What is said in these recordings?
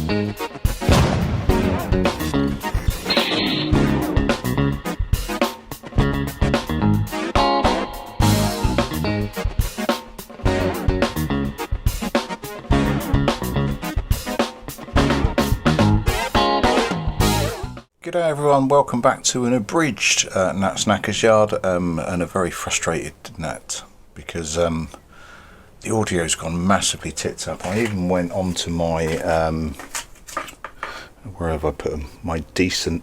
G'day everyone, welcome back to an abridged Nat Snacker's Yard, and a very frustrated Nat because the audio's gone massively tits up. I even went onto my, where have I put them, my decent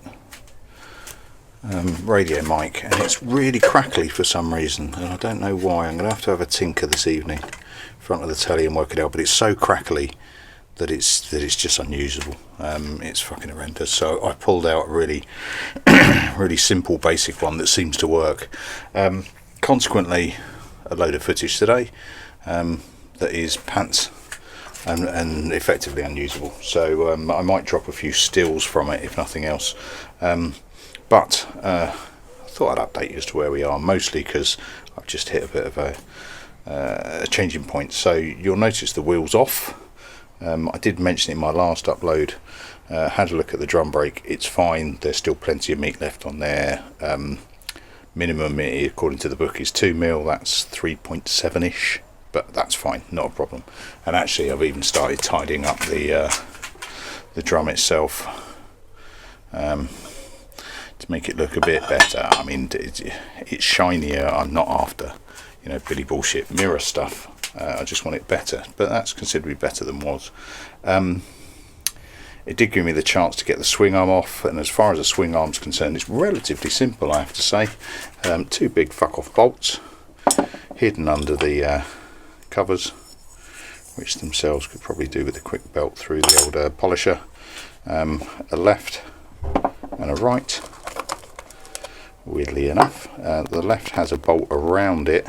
radio mic, and it's really crackly for some reason, and I don't know why. I'm going to have a tinker this evening in front of the telly and work it out, but it's so crackly that it's just unusable. It's fucking horrendous. So I pulled out a really really simple basic one that seems to work. Consequently, a load of footage today that is pants and effectively unusable. So I might drop a few stills from it if nothing else. But I thought I'd update you as to where we are, mostly because I've just hit a bit of a changing point. So you'll notice the wheel's off. I did mention in my last upload, had a look at the drum brake, it's fine, there's still plenty of meat left on there. Minimum, according to the book, is 2mm, that's 3.7ish, but that's fine, not a problem. And actually I've even started tidying up the drum itself to make it look a bit better. I mean, it's shinier. I'm not after, Billy bullshit mirror stuff. I just want it better, but that's considerably better than was. It did give me the chance to get the swing arm off, and as far as the swing arm's concerned, it's relatively simple, I have to say. Two big fuck off bolts hidden under the covers, which themselves could probably do with a quick belt through the old polisher. A left and a right, weirdly enough. The left has a bolt around it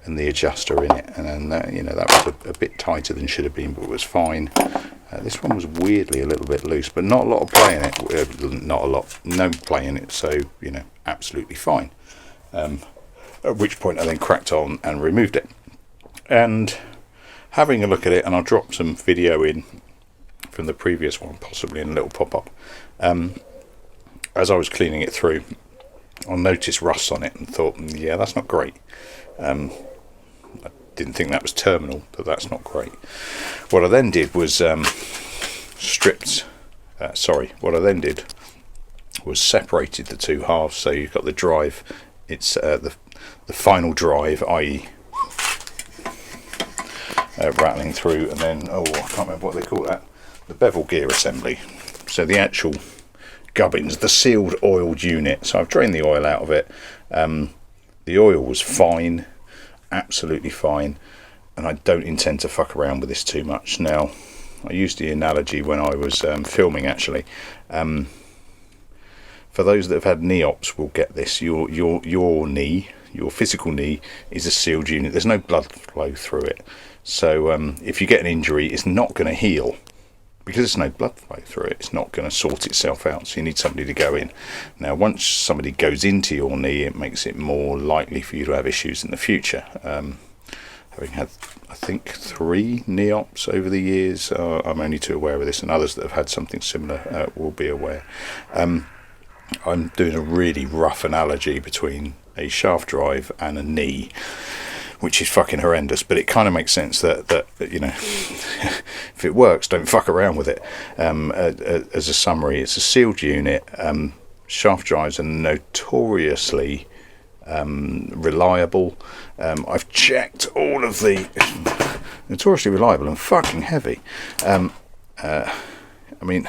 and the adjuster in it, and then that was a bit tighter than should have been, but it was fine. This one was weirdly a little bit loose, but not a lot of play in it. No play in it, so absolutely fine. At which point I then cracked on and removed it, and having a look at it, and I'll drop some video in from the previous one, possibly in a little pop-up. As I was cleaning it through, I noticed rust on it and thought, yeah, that's not great. I didn't think that was terminal, but that's not great. What I then did was separated the two halves. So you've got the drive, it's the final drive, i.e. Rattling through, and then I can't remember what they call that, the bevel gear assembly. So the actual gubbins, the sealed oiled unit. So I've drained the oil out of it. The oil was fine, absolutely fine, and I don't intend to fuck around with this too much. Now, I used the analogy when I was filming, actually. For those that have had knee ops will get this. Your knee, your physical knee, is a sealed unit. There's no blood flow through it. So if you get an injury, it's not going to heal. Because there's no blood flow through it, it's not going to sort itself out, so you need somebody to go in. Now, once somebody goes into your knee, it makes it more likely for you to have issues in the future. Having had, I think, 3 knee ops over the years, I'm only too aware of this, and others that have had something similar will be aware. I'm doing a really rough analogy between a shaft drive and a knee, which is fucking horrendous, but it kind of makes sense that if it works, don't fuck around with it. As a summary, it's a sealed unit. Shaft drives are notoriously reliable. I've checked all of the notoriously reliable and fucking heavy. I mean,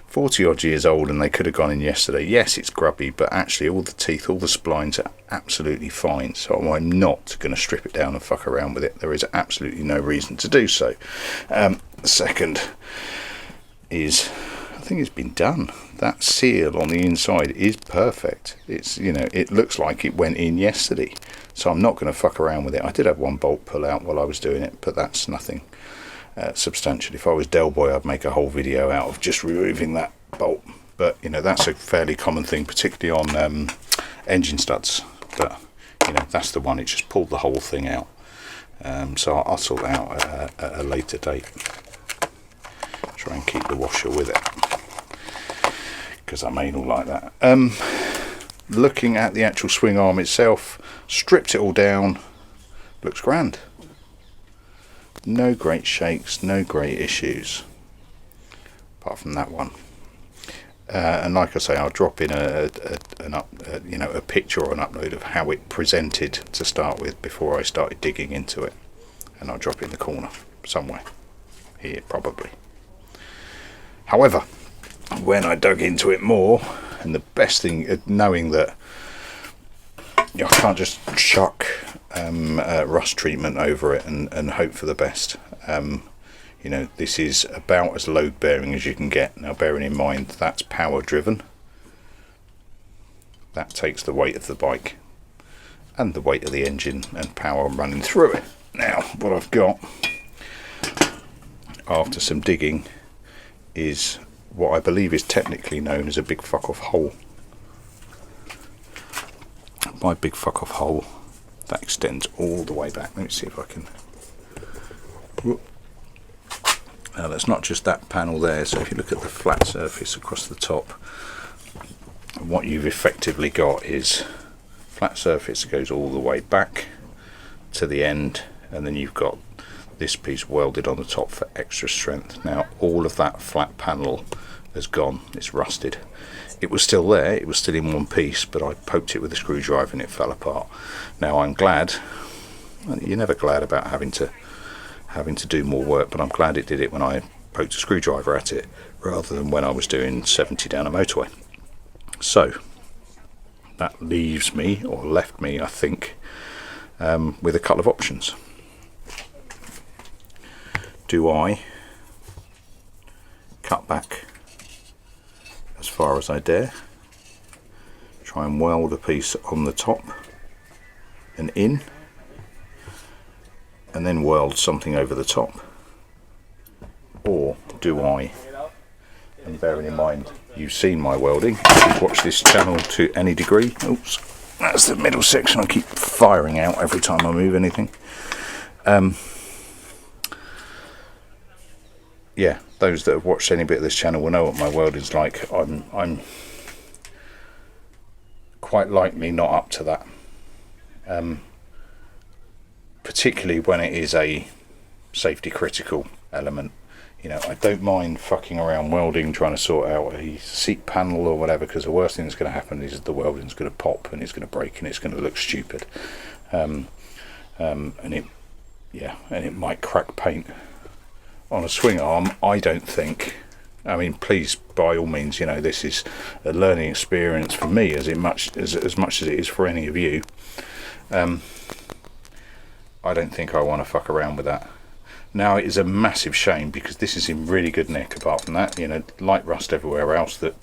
40 odd years old, and they could have gone in yesterday. Yes, it's grubby, but actually all the teeth, all the splines are absolutely fine, so I'm not going to strip it down and fuck around with it. There is absolutely no reason to do so. The second is, I think it's been done. That seal on the inside is perfect. It's, it looks like it went in yesterday, so I'm not going to fuck around with it. I did have one bolt pull out while I was doing it, but that's nothing substantial. If I was Del Boy, I'd make a whole video out of just removing that bolt, but that's a fairly common thing, particularly on engine studs. But that's the one, it just pulled the whole thing out. So I'll sort that out at a later date. Try and keep the washer with it, because I'm anal like that. Looking at the actual swing arm itself, stripped it all down, looks grand. No great shakes, no great issues, apart from that one. And like I say, I'll drop in a picture or an upload of how it presented to start with before I started digging into it, and I'll drop it in the corner somewhere here probably. However, when I dug into it more, and the best thing, knowing that I can't just chuck rust treatment over it and hope for the best. This is about as load bearing as you can get. Now, bearing in mind that's power driven, that takes the weight of the bike and the weight of the engine and power running through it. Now, what I've got after some digging is what I believe is technically known as a big fuck off hole. My big fuck off hole, that extends all the way back. Let me see if I can. Now, that's not just that panel there, so if you look at the flat surface across the top, what you've effectively got is flat surface that goes all the way back to the end, and then you've got this piece welded on the top for extra strength. Now, all of that flat panel has gone, it's rusted. It was still there, it was still in one piece, but I poked it with a screwdriver and it fell apart. Now, I'm glad, you're never glad about having to do more work, but I'm glad it did it when I poked a screwdriver at it rather than when I was doing 70 down a motorway. So that leaves me, or left me I think, with a couple of options. Do I cut back as far as I dare, try and weld a piece on the top and in, and then weld something over the top? Or do I, and bearing in mind you've seen my welding, if you've watched this channel to any degree, oops, that's the middle section I keep firing out every time I move anything. Yeah, those that have watched any bit of this channel will know what my welding's like. I'm quite likely not up to that. Particularly when it is a safety critical element. I don't mind fucking around welding, trying to sort out a seat panel or whatever, because the worst thing that's going to happen is the welding's going to pop and it's going to break and it's going to look stupid. And it might crack paint. On a swing arm, I don't think, please, by all means, this is a learning experience for me as much as it is for any of you. I don't think I want to fuck around with that. Now, it is a massive shame because this is in really good nick. Apart from that, light rust everywhere else that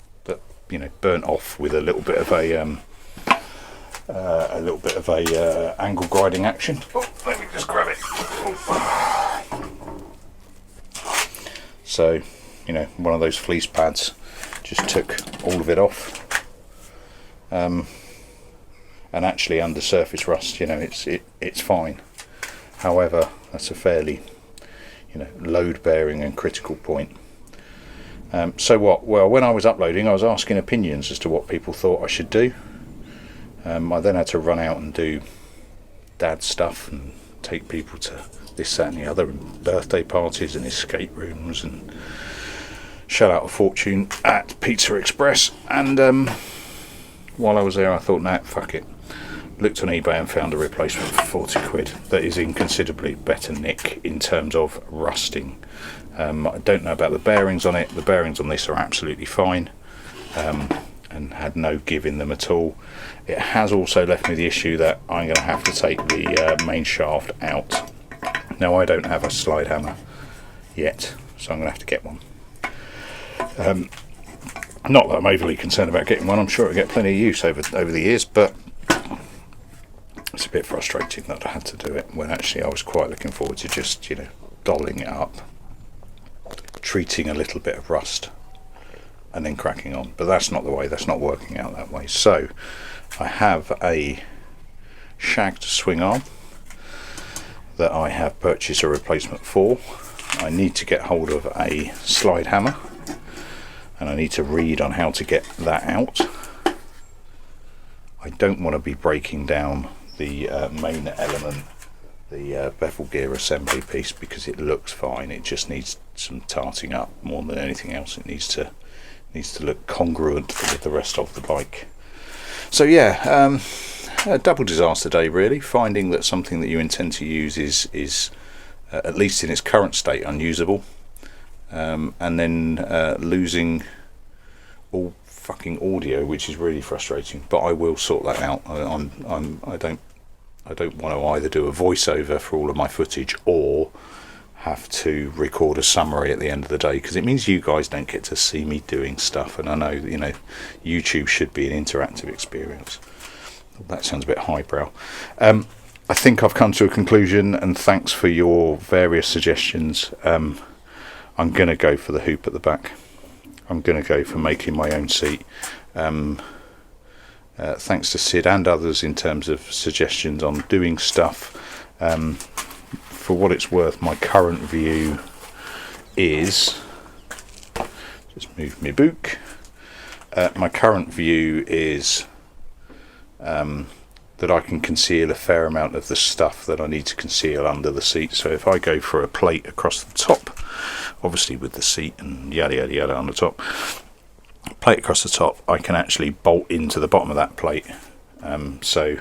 burnt off with a little bit of a angle grinding action. Oh, let me just grab it. So, one of those fleece pads just took all of it off. And actually, under surface rust, it's fine. However, that's a fairly, load bearing and critical point. So what? Well, when I was uploading, I was asking opinions as to what people thought I should do. I then had to run out and do dad stuff and take people to this, that and the other, and birthday parties and escape rooms, and shell out a fortune at Pizza Express. And while I was there, I thought, nah, fuck it. Looked on eBay and found a replacement for 40 quid that is in considerably better nick in terms of rusting. I don't know about the bearings on it. The bearings on this are absolutely fine, and had no give in them at all. It has also left me the issue that I'm going to have to take the main shaft out. Now, I don't have a slide hammer yet, so I'm going to have to get one. Not that I'm overly concerned about getting one. I'm sure it'll get plenty of use over the years, but it's a bit frustrating that I had to do it when actually I was quite looking forward to just, dolling it up, treating a little bit of rust, and then cracking on. But that's not the way. That's not working out that way. So I have a shagged swing arm that I have purchased a replacement for. I need to get hold of a slide hammer, and I need to read on how to get that out. I don't want to be breaking down the main element, the bevel gear assembly piece, because it looks fine. It just needs some tarting up more than anything else. It needs to look congruent with the rest of the bike. So yeah, a double disaster day really. Finding that something that you intend to use is at least in its current state unusable, and then losing all fucking audio, which is really frustrating. But I will sort that out. I don't want to either do a voiceover for all of my footage or have to record a summary at the end of the day, because it means you guys don't get to see me doing stuff. And I know, you know, YouTube should be an interactive experience. That sounds a bit highbrow. I think I've come to a conclusion, and thanks for your various suggestions. I'm going to go for the hoop at the back. I'm going to go for making my own seat. Thanks to Sid and others in terms of suggestions on doing stuff. For what it's worth, my current view is, just move my book. My current view is that I can conceal a fair amount of the stuff that I need to conceal under the seat. So if I go for a plate across the top, obviously with the seat and yada yada yada on the top, plate across the top, I can actually bolt into the bottom of that plate. So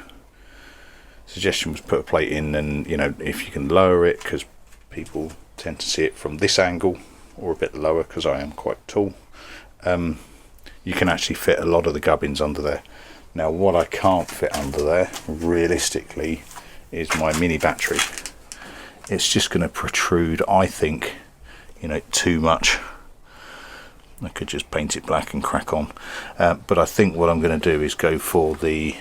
suggestion was put a plate in, and you know, if you can lower it, because people tend to see it from this angle, or a bit lower because I am quite tall, you can actually fit a lot of the gubbins under there. Now what I can't fit under there realistically is my mini battery. It's just going to protrude, I think, you know, too much. I could just paint it black and crack on, but I think what I'm going to do is go for the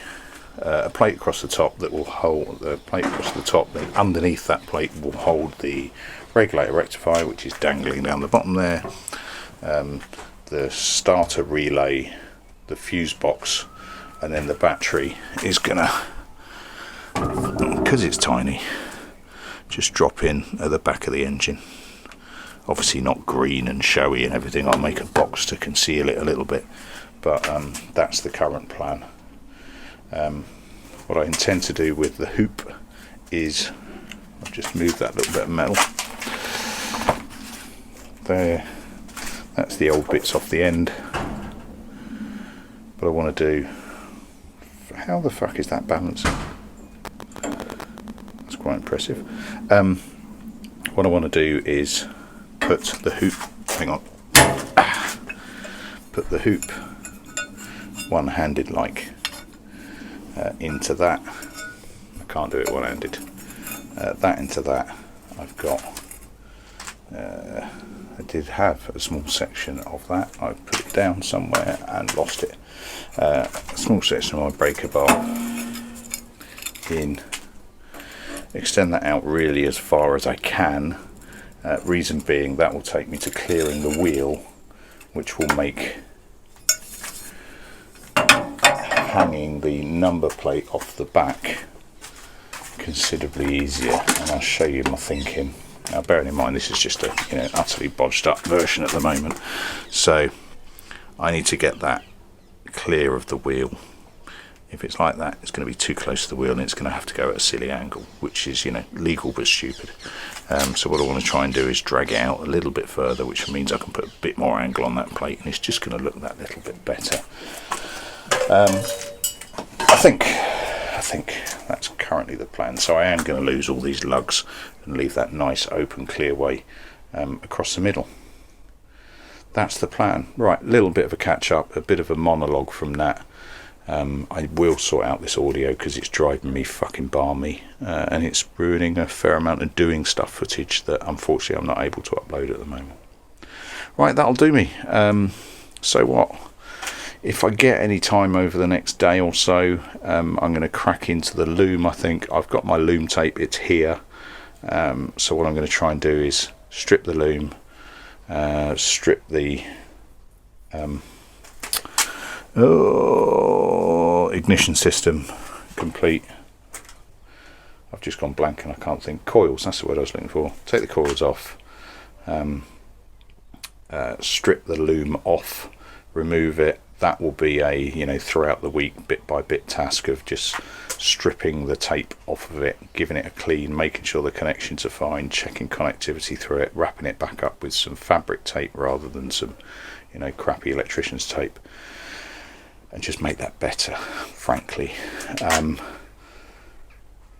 a plate across the top that will hold the plate across the top. Then underneath that plate will hold the regulator rectifier, which is dangling down the bottom there, the starter relay, the fuse box, and then the battery is gonna, because it's tiny, just drop in at the back of the engine. Obviously not green and showy and everything. I'll make a box to conceal it a little bit, but that's the current plan. What I intend to do with the hoop is, I've just moved that little bit of metal there, that's the old bits off the end, but I want to do, how the fuck is that balancing? That's quite impressive. What I want to do is put the hoop, hang on, put the hoop one-handed like into that. I can't do it one-handed. That into that. I've got I did have a small section of that. I put it down somewhere and lost it. A small section of my breaker bar in. Extend that out really as far as I can. Reason being, that will take me to clearing the wheel, which will make hanging the number plate off the back considerably easier. And I'll show you my thinking. Now, bearing in mind this is just a utterly bodged up version at the moment, so I need to get that clear of the wheel. If it's like that, it's going to be too close to the wheel and it's going to have to go at a silly angle, which is, legal but stupid. So what I want to try and do is drag it out a little bit further, which means I can put a bit more angle on that plate and it's just going to look that little bit better. I think that's currently the plan. So I am going to lose all these lugs and leave that nice open clear way across the middle. That's the plan. Right, a little bit of a catch up, a bit of a monologue from that. I will sort out this audio because it's driving me fucking balmy, and it's ruining a fair amount of doing stuff footage that unfortunately I'm not able to upload at the moment. Right, that'll do me. So what? If I get any time over the next day or so, I'm going to crack into the loom. I think I've got my loom tape, it's here. So what I'm going to try and do is strip the loom, strip the ignition system complete. I've just gone blank and I can't think. Coils, that's the word I was looking for. Take the coils off, strip the loom off, remove it. That will be a throughout the week bit by bit task of just stripping the tape off of it, giving it a clean, making sure the connections are fine, checking connectivity through it, wrapping it back up with some fabric tape rather than some crappy electrician's tape, and just make that better, frankly.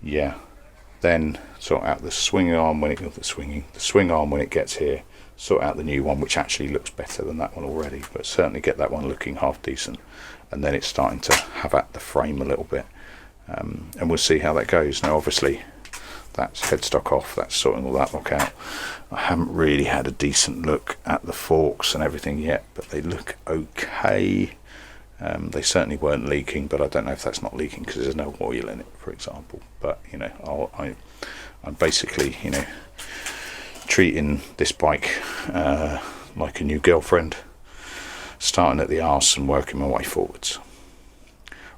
Yeah, then sort out the swing arm when it gets here, sort out the new one, which actually looks better than that one already, but certainly get that one looking half decent, and then it's starting to have at the frame a little bit, and we'll see how that goes. Now obviously that's headstock off, that's sorting all that look out. I haven't really had a decent look at the forks and everything yet, but they look okay. They certainly weren't leaking, but I don't know if that's not leaking because there's no oil in it, for example. But I'm basically treating this bike like a new girlfriend, starting at the arse and working my way forwards.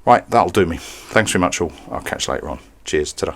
Right, that'll do me. Thanks very much all. I'll catch you later on. Cheers. Ta-da.